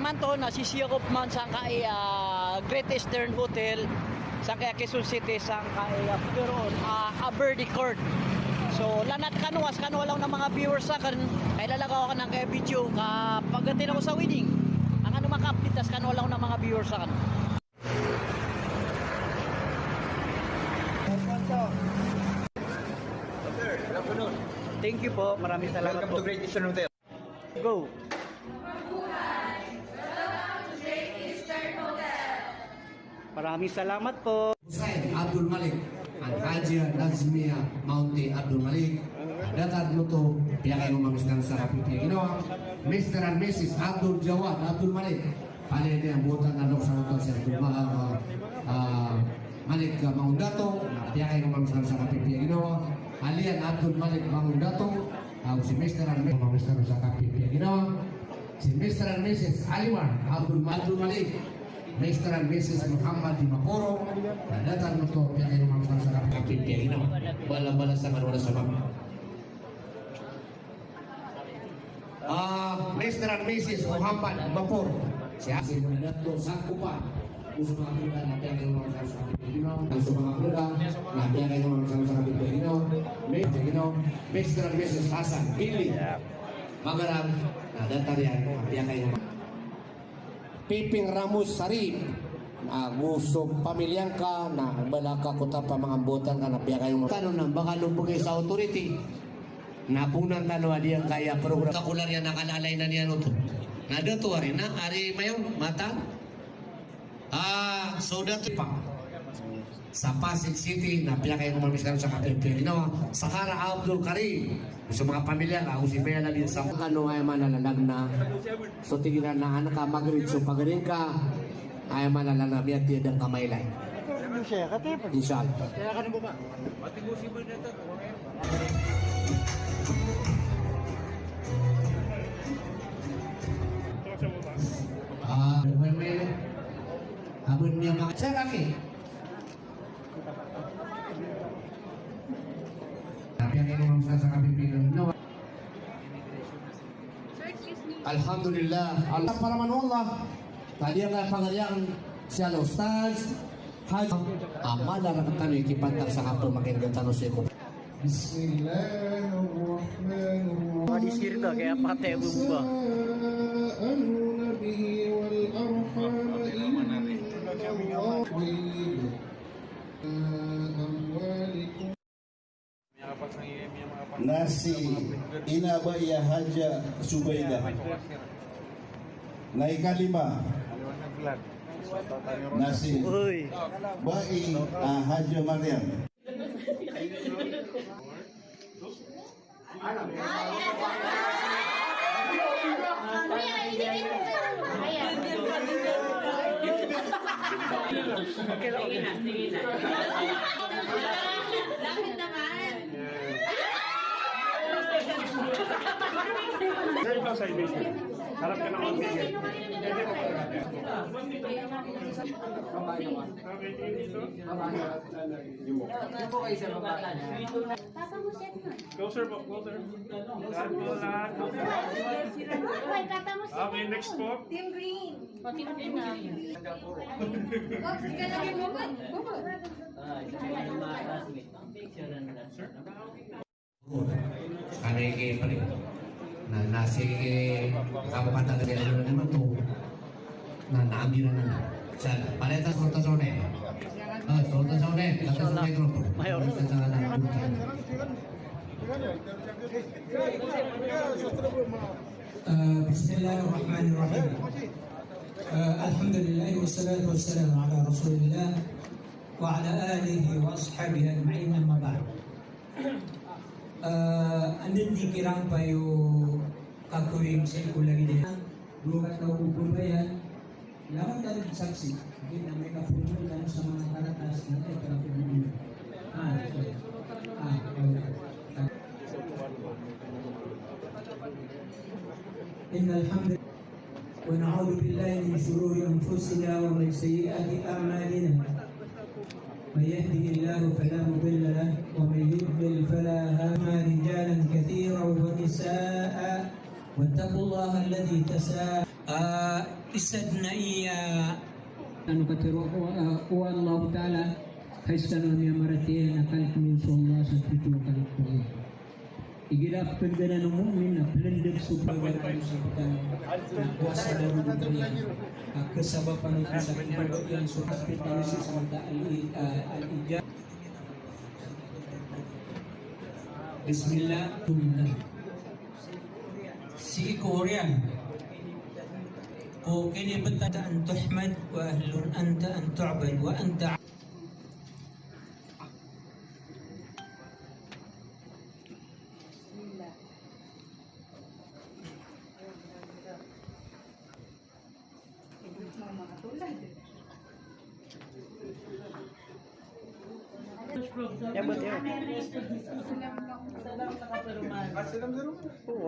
man to na sisiyakop man sa kay Great Eastern Hotel sa kay Quezon City sa kay Peron Aberde Court. So lanat kanuwas lang ng mga viewers sa kan kay lalagaw ka ng kay video pagdating ako sa wedding. Ang ano maka-update tas kanuwa lang ng mga viewers sa kan. Thank you po. Maraming salamat po. Welcome to Great Eastern Hotel. Go. Maraming salamat po. Hussein Abdul Malik and Haji Nazmia Mounty Abdul Malik. Datang nuto pihak yang memanggilkan secara pipih gino. Mr. and Mrs. Abdul Jawad Abdul Malik. Pada dia buatan adok sangat Abdul Malik Mangundato. Pihak yang memanggilkan secara pipih gino. Alian Abdul Malik Mangundato. Si Mr. and Mrs. memanggilkan secara pipih gino. Si Mr. and Mrs. Aliwan Abdul Malik. Mr. and Mrs. Muhammad di Maporo datang untuk pihak yang memanggilkan secara pipih gino. Bala-bala sangat wala sabab. Mr. and Mrs. Muhammad Mapor siapa yang mendato sakupan usul mengakukan nabi yang memanggilkan secara pipih gino. Usul mengakukan nabi yang memanggilkan secara pipih gino. Mr. and Mrs. Hasan Billy Magarang datang yang pihak yang Piping Ramos Sarip gusto pamilyang ka na balaka ko ta pa mga ambutan ka na piya kayo tanong na baka lubugay sa authority napunan tanong diyan kaya program kakular yan nakalalay na niya no to na dato ari na ari mayo mata so dato pa sa Pasig City na piya kayo mamiskan sa kapitbahay ginawa Sahara Abdul Karim sa mga pamilya ako si Bea na din sa ano ay manalalag na so tingnan na anak ka magrid so pagaling ka ay manalalag na biya tiyadang kamaylay inshallah kaya ka na ba matigusin mo na ito abon niya mga sa kaki Alhamdulillah Allah para manullah tadi ang pangariang siya Ustaz Haji amala na kami kipantang sa kapal makin gantano siya ko Bismillahirrahmanirrahim Madisir to kaya patay bumba Nasi Inabaya Haja Subaida. Na ikalima Nasi Bai Haja Maryam. Sige na. Bakit naman? Sir, ikaw sa ibig. Harap ka naman. Go sir po, go sir. Lahat. Okay, next po. Team Green. kaneke pa rin na nasi kapatan na ano na naman to na naambi na naman sa paleta sorta zone sorta zone kata sa microphone Mayor Bismillahirrahmanirrahim Alhamdulillah wassalatu wassalamu ala rasulillah wa ala alihi wa ashabihi ajma'in amma ba'd andin dikirang payo kakuing sa ikulagi din lugat na upubayan laman dari saksi hindi na may kapuno lang sa mga karatas na ay kapuno إن الحمد لله ونعوذ بالله من شرور أنفسنا ومن سيئات أعمالنا من يهده الله فلا مضل له ومن يضلل فلا هادي رجالا كثيرا ونساء واتقوا الله الذي isad na ano katiro ko Allah Ta'ala kaistano niya maratiyan na kalkumin sa Allah sa pito kalkumin. Igilap pendana ng mu'min na pelendek subagar kayo sa butang na kuasa daw ng dunia. Kasabapan ito sa kinabayan sa hospitality sa mga al-ijab. Bismillah. Si Korean. وكان بدأت أن تحمد وأهل أنت أن تعبد وأنت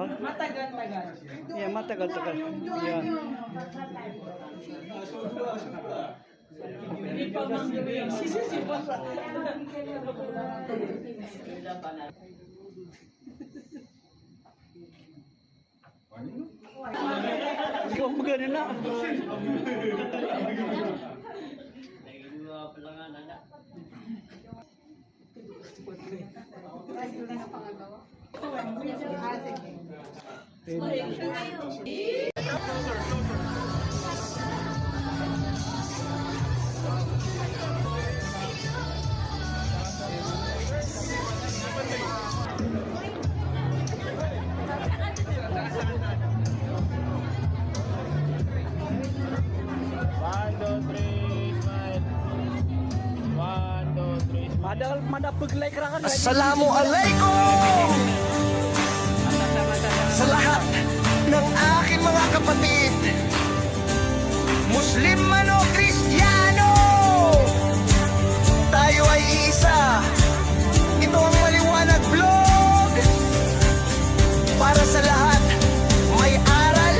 Matagal-tagal. Yeah, matagal-tagal. Yeah. Ikaw magano na. Madapag-like ra ka. Assalamualaikum sa lahat ng aking mga kapatid, Muslim man o Kristiyano, tayo ay isa. Ito ang Maliwanag Vlog para sa lahat. May aral,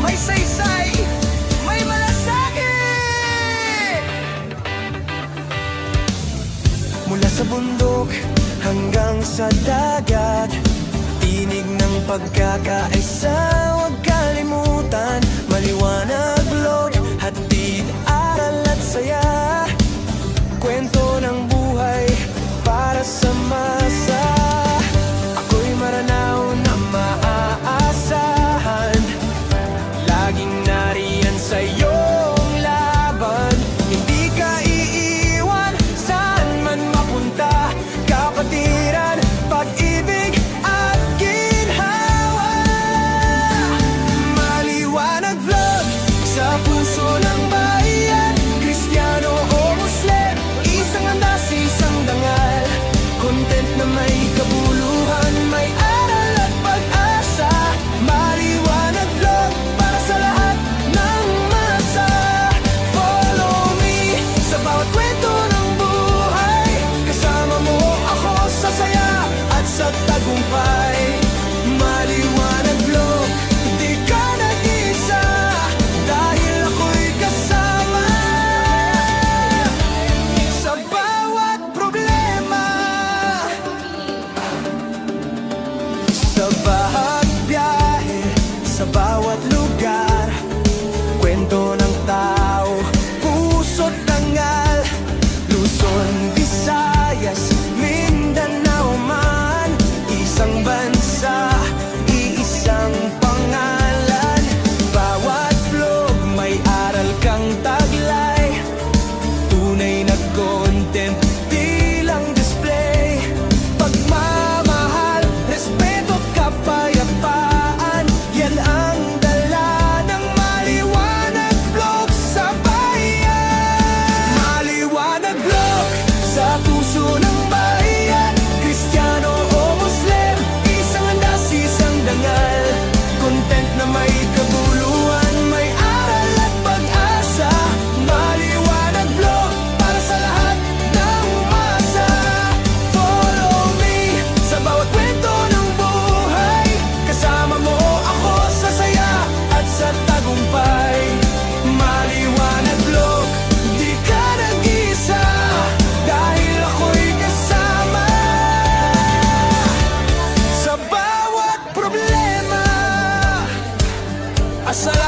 may saysay, may malasakit. Mula sa bundok hanggang sa dagat, tinig ng pagkakaisa, huwag kalimutan. Maliwanag Vlog, hatid, aral at saya. Kwento ng buhay para sa masa. Ako'y maranaw na maaasahan, laging nariyan sa iyong laban. Hindi ka iiwan, saan man mapunta. Kapatiran, pag-ibig at ginhawa.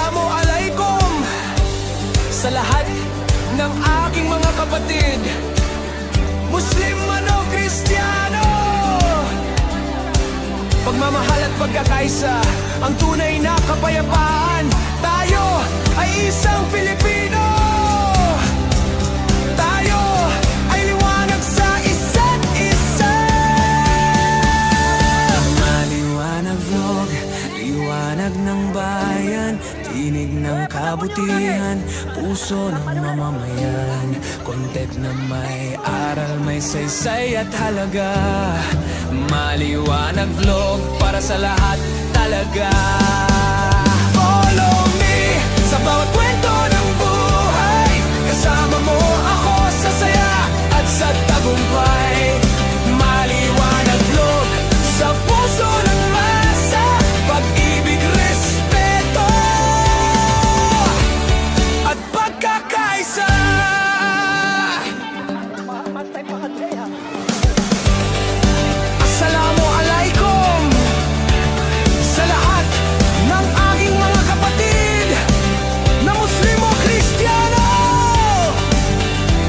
Assalamualaikum sa lahat ng aking mga kapatid, Muslim man o Kristiyano. Pagmamahal at pagkakaisa ang tunay na kapayapaan. Tayo ay isang Pilipino. Tayo ay liwanag sa isa't isa. Maliwanag vlog, liwanag ng bayan, tinig ng kabutihan, puso ng mamamayan, kontent na may aral, may saysay at halaga. Maliwanag vlog para sa lahat talaga. Follow me sa bawat kwento ng buhay, kasama mo ako sa saya at sa tagumpay. Maliwanag vlog sa puso ng masa, pag-ibig, respeto at pagkakaisa. Assalamualaikum sa lahat ng aking mga kapatid na Muslim o Kristiyano.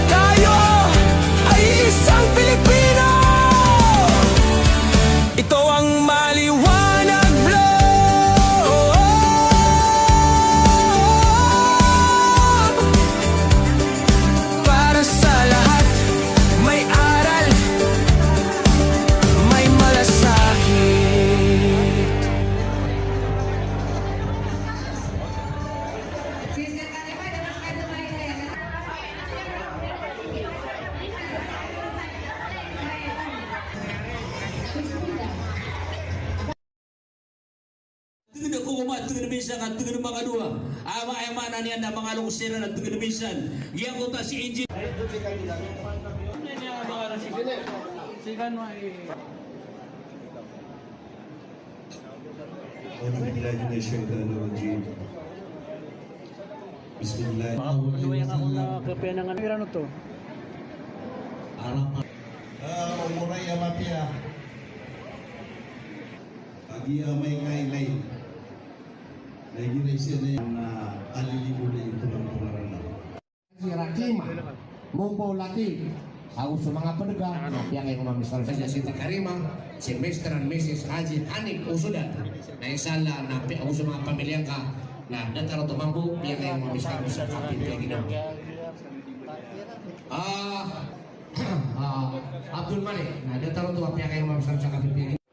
Tayo ay isang Pilipino. Ito ang Maliwanag Vlog para sa lahat, may aral, may malasakit. Tengah ko umat tengah minsan kan tengah mga dua. Ama ay mana niya na mga lungsira na tengah minsan. Giyan ko ta si Inji. أعوذ بالله من الشيطان الرجيم بسم الله umuray amapia agi amay ngaylay lagi na siya na yung alilibo na yung tulang-tularan na Si Rakima, Mumpo Lati, ako sa mga pedagang, yang ay kumamisal sa Siti Karima, si Mr. and Mrs. Haji Hanif Usudan, na isala na ako sa mga pamilya ka, na dataro tumambu, yang ay kumamisal sa kapit kaya ginawa. Abdul Malik, na dataro tumambu, yang ay kumamisal sa kapit kaya ginawa.